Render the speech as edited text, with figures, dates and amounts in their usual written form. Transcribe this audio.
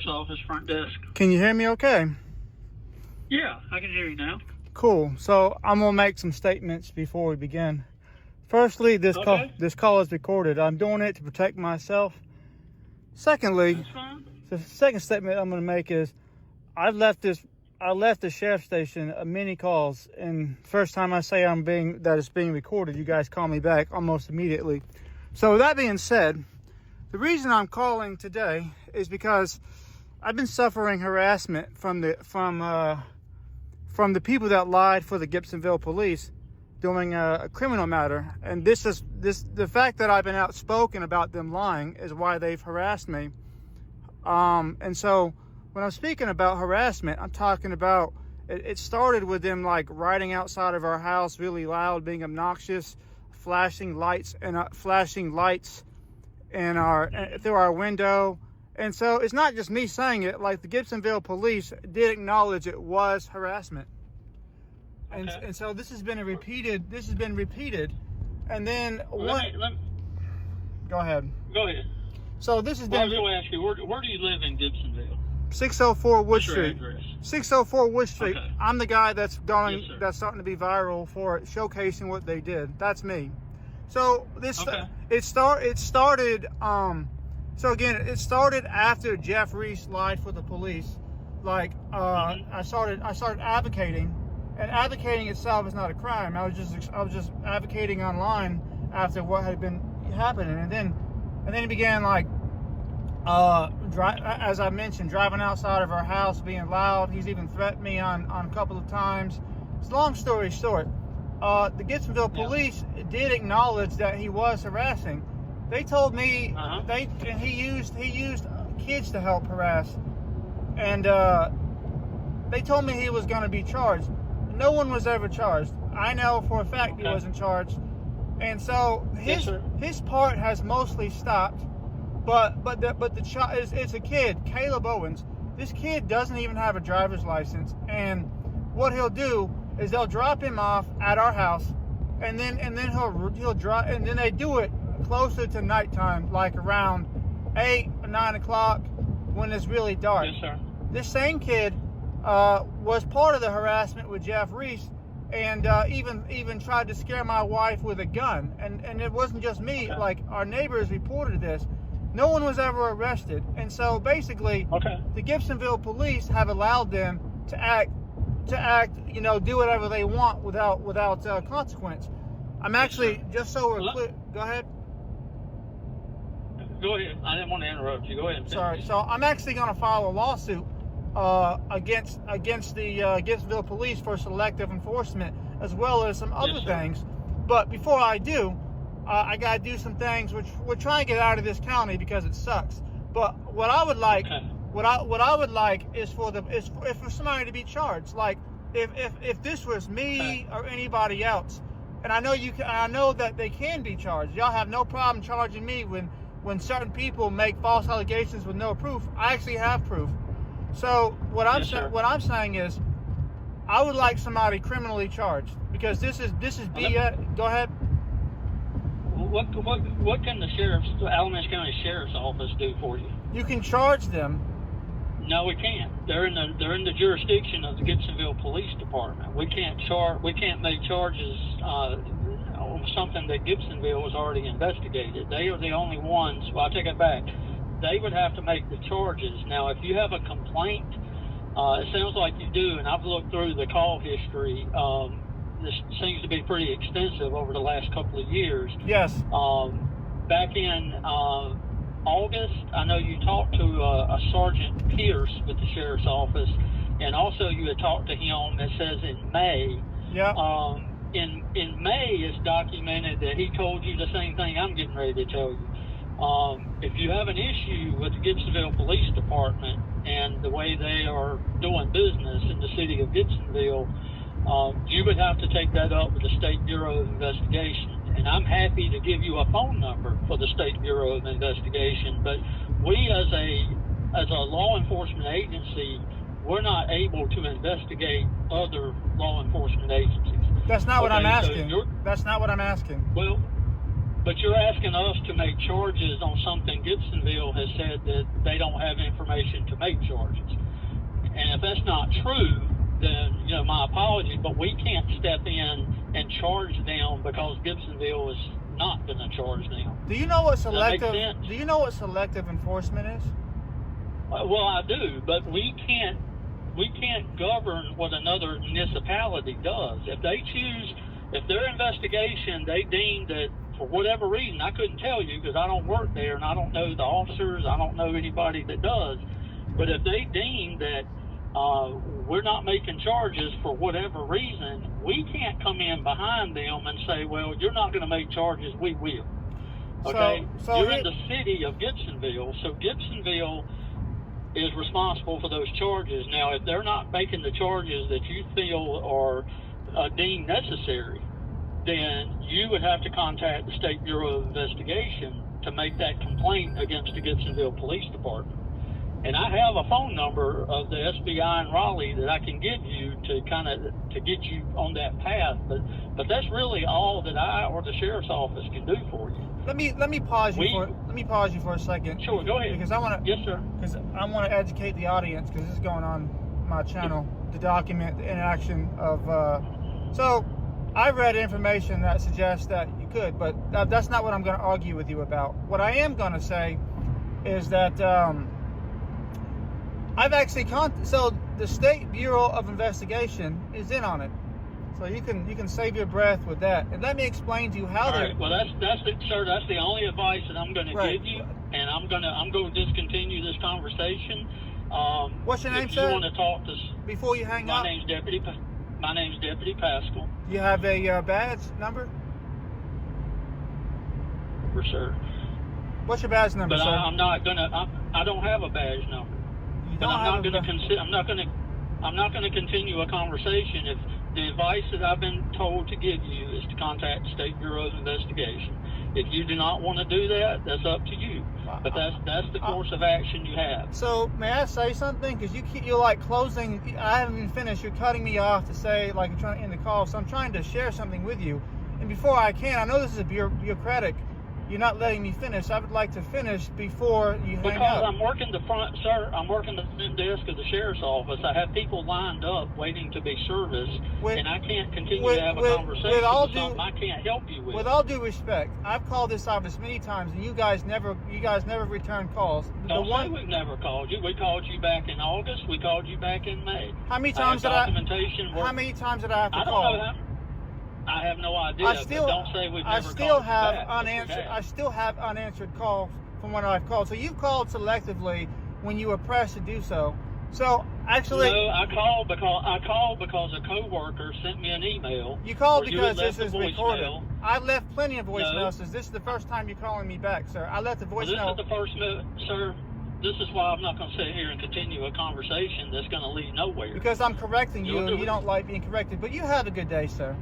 Sheriff's Office front desk. Can you hear me okay? Yeah, I can hear you now. Cool. So I'm going to make some statements before we begin. Firstly, this call is recorded. I'm doing it to protect myself. Secondly, That's fine. the second statement I'm going to make is I left the sheriff's station many calls, and first time I say that it's being recorded, you guys call me back almost immediately. So with that being said, the reason I'm calling today is because I've been suffering harassment from the people that lied for the Gibsonville police doing a criminal matter, and the fact that I've been outspoken about them lying is why they've harassed me. And so when I'm speaking about harassment, I'm talking about it started with them like riding outside of our house really loud, being obnoxious, flashing lights through our window. And so it's not just me saying it, like the Gibsonville police did acknowledge it was harassment. And so this has been repeated. And then go ahead. Go ahead. So this has been. I was going to ask you, where do you live in Gibsonville? 604 Wood What's Street. Your address? 604 Wood Street. Okay. I'm the guy that's going. Yes, sir. That's starting to be viral for showcasing what they did. That's me. So it started. So again, it started after Jeff Reese lied for the police. Like I started advocating, and advocating itself is not a crime. I was just advocating online after what had been happening, and then it began like as I mentioned, driving outside of our house, being loud. He's even threatened me on a couple of times. It's long story short. The Gibsonville police did acknowledge that he was harassing. They told me he used kids to help harass, and they told me he was going to be charged. No one was ever charged. I know for a fact he wasn't charged, and so his part has mostly stopped. But the child it's a kid, Caleb Owens. This kid doesn't even have a driver's license, and what he'll do is they'll drop him off at our house, and then he'll drive, and then they do it closer to nighttime, like around 8 or 9 o'clock when it's really dark. Yes, sir. This same kid was part of the harassment with Jeff Reese, and even tried to scare my wife with a gun. And it wasn't just me. Okay. Like, our neighbors reported this. No one was ever arrested. And so basically, the Gibsonville police have allowed them to act, do whatever they want without consequence. I'm actually, just so we're clear, go ahead. Go ahead. I didn't want to interrupt you. Go ahead. Sorry. So I'm actually going to file a lawsuit against the Gibsonville police for selective enforcement, as well as some other things. But before I do, I got to do some things which we're trying to get out of this county because it sucks. But what I would like, what I would like is for somebody to be charged. Like if this was me or anybody else, and I know that they can be charged. Y'all have no problem charging me when certain people make false allegations with no proof. I actually have proof. So what I'm saying is, I would like somebody criminally charged because this is BS. Go ahead. What can the Alamance County Sheriff's Office do for you? You can charge them. No, we can't. They're in the jurisdiction of the Gibsonville Police Department. We can't make charges on something that Gibsonville was already investigated. They are the only ones. Well, I take it back. They would have to make the charges. Now, if you have a complaint, it sounds like you do, and I've looked through the call history. This seems to be pretty extensive over the last couple of years. Yes. Back in August, I know you talked to a Sergeant Pierce with the Sheriff's Office, and also you had talked to him, it says in May. Yeah. In May, it's documented that he told you the same thing I'm getting ready to tell you. If you have an issue with the Gibsonville Police Department and the way they are doing business in the city of Gibsonville, you would have to take that up with the State Bureau of Investigation. And I'm happy to give you a phone number for the State Bureau of Investigation, but we as a law enforcement agency, we're not able to investigate other law enforcement agencies. That's not what I'm asking. That's not what I'm asking. Well, But you're asking us to make charges on something Gibsonville has said that they don't have information to make charges. And if that's not true, then, you know, my apology, but we can't step in and charge them because Gibsonville is not going to charge them. Do you know what Does that make selective? sense? Do you know what selective enforcement is? Well, I do, but we can't govern what another municipality does. If they choose, if their investigation, they deem that for whatever reason, I couldn't tell you because I don't work there and I don't know the officers, I don't know anybody that does, but if they deem that we're not making charges for whatever reason, we can't come in behind them and say, well, you're not going to make charges, we will. Okay? So you're in the city of Gibsonville, so Gibsonville is responsible for those charges. Now, if they're not making the charges that you feel are deemed necessary, then you would have to contact the State Bureau of Investigation to make that complaint against the Gibsonville Police Department. And I have a phone number of the SBI in Raleigh that I can give you to get you on that path. But that's really all that I or the sheriff's office can do for you. Let me pause you for a second. Sure, go ahead. Because I want to. Yes, sir. Because I want to educate the audience because this is going on my channel to document the interaction of. So, I read information that suggests that you could, but that's not what I'm going to argue with you about. What I am going to say is that I've actually so the State Bureau of Investigation is in on it. So you can save your breath with that. And let me explain to you how they. Right. Well, that's the only advice that I'm going to give you, and I'm going to discontinue this conversation. What's your name, if sir? You want to talk to before you hang my up? My name's Deputy Pascal. You have a badge number? For sure. What's your badge number, but sir? I'm not gonna. I don't have a badge number. You but don't I'm have not going to. I'm not going to continue a conversation if the advice that I've been told to give you is to contact the State Bureau of Investigation. If you do not want to do that, that's up to you. But that's the course of action you have. So may I say something? Because you're like closing. I haven't even finished. You're cutting me off to say like you're trying to end the call. So I'm trying to share something with you. And before I can, I know this is a bureaucratic. You're not letting me finish. I would like to finish before you hang up. Because I'm working the front, sir. I'm working the front desk of the sheriff's office. I have people lined up waiting to be serviced, and I can't continue to have a conversation with something I can't help you with. With all due respect, I've called this office many times, and you guys never return calls. Don't say we've never called you. We called you back in August. We called you back in May. How many times did I? How many times did I have to call? I don't know how. I have no idea. But don't say we've never called you back. I still have unanswered calls from when I've called. So you've called selectively when you were pressed to do so. So actually, no, I called because a coworker sent me an email. You called because this is recorded. I left plenty of voicemails. No. This is the first time you're calling me back, sir. I left the voicemail. Well, this is the first, sir. This is why I'm not going to sit here and continue a conversation that's going to lead nowhere. Because I'm correcting you, and you don't like being corrected. But you have a good day, sir.